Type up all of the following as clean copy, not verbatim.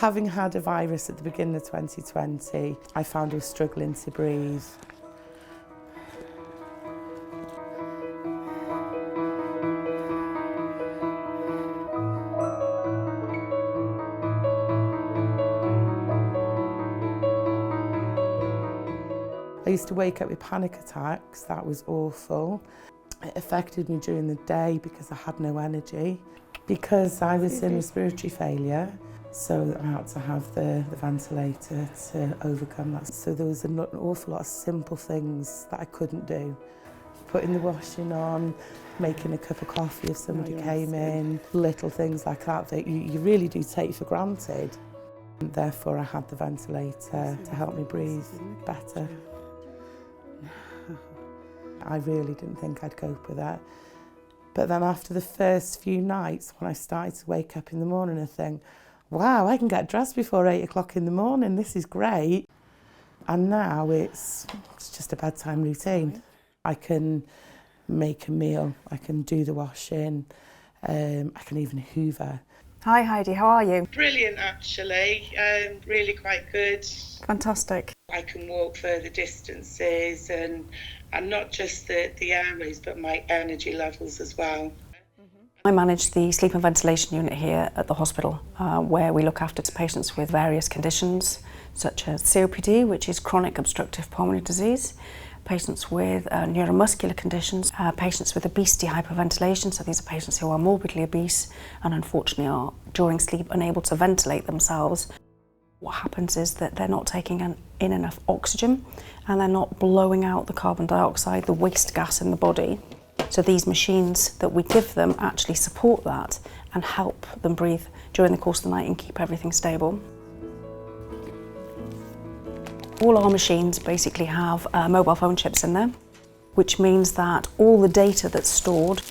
Having had a virus at the beginning of 2020, I found I was struggling to breathe. I used to wake up with panic attacks. That was awful. It affected me during the day because I had no energy. Because I was in respiratory failure, so I had to have the ventilator to overcome that. So there was an awful lot of simple things that I couldn't do. Putting the washing on, making a cup of coffee if somebody came in, little things like that that you really do take for granted. And therefore I had the ventilator to help me breathe better. I really didn't think I'd cope with that. But then after the first few nights, when I started to wake up in the morning and think, wow, I can get dressed before 8 o'clock in the morning, this is great. And now it's just a bedtime routine. I can make a meal, I can do the washing, I can even hoover. Hi Heidi, how are you? Brilliant actually, really quite good. Fantastic. I can walk further distances and not just the airways but my energy levels as well. I manage the sleep and ventilation unit here at the hospital where we look after patients with various conditions such as COPD, which is chronic obstructive pulmonary disease, patients with neuromuscular conditions, patients with obesity hyperventilation, so these are patients who are morbidly obese and unfortunately are during sleep unable to ventilate themselves. What happens is that they're not taking in enough oxygen and they're not blowing out the carbon dioxide, the waste gas in the body. So these machines that we give them actually support that and help them breathe during the course of the night and keep everything stable. All our machines basically have mobile phone chips in there, which means that all the data that's stored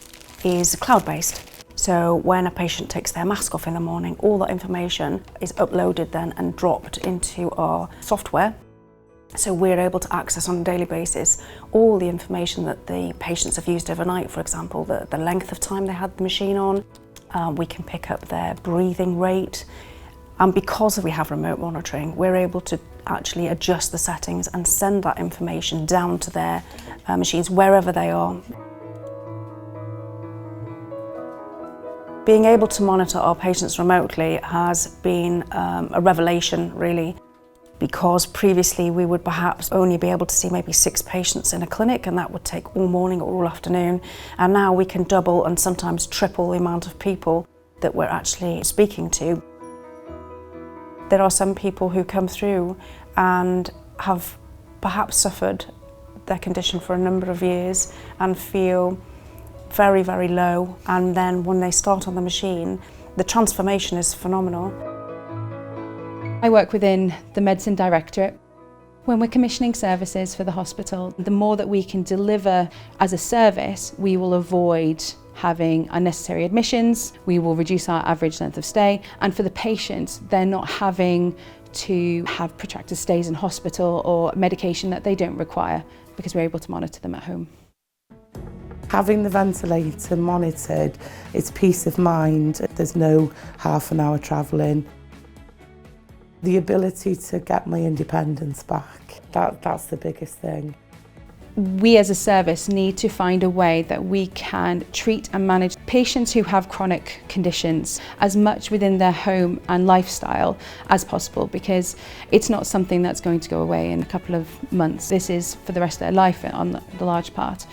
is cloud-based. So when a patient takes their mask off in the morning, all that information is uploaded then and dropped into our software. So we're able to access on a daily basis all the information that the patients have used overnight, for example, the length of time they had the machine on. We can pick up their breathing rate. And because we have remote monitoring, we're able to actually adjust the settings and send that information down to their machines wherever they are. Being able to monitor our patients remotely has been a revelation, really, because previously we would perhaps only be able to see maybe 6 patients in a clinic and that would take all morning or all afternoon, and now we can double and sometimes triple the amount of people that we're actually speaking to. There are some people who come through and have perhaps suffered their condition for a number of years and feel very, very low, and then when they start on the machine, the transformation is phenomenal. I work within the Medicine Directorate. When we're commissioning services for the hospital, the more that we can deliver as a service, we will avoid having unnecessary admissions, we will reduce our average length of stay, and for the patients, they're not having to have protracted stays in hospital or medication that they don't require because we're able to monitor them at home. Having the ventilator monitored, it's peace of mind. There's no half an hour travelling. The ability to get my independence back, that's the biggest thing. We as a service need to find a way that we can treat and manage patients who have chronic conditions as much within their home and lifestyle as possible, because it's not something that's going to go away in a couple of months. This is for the rest of their life on the large part.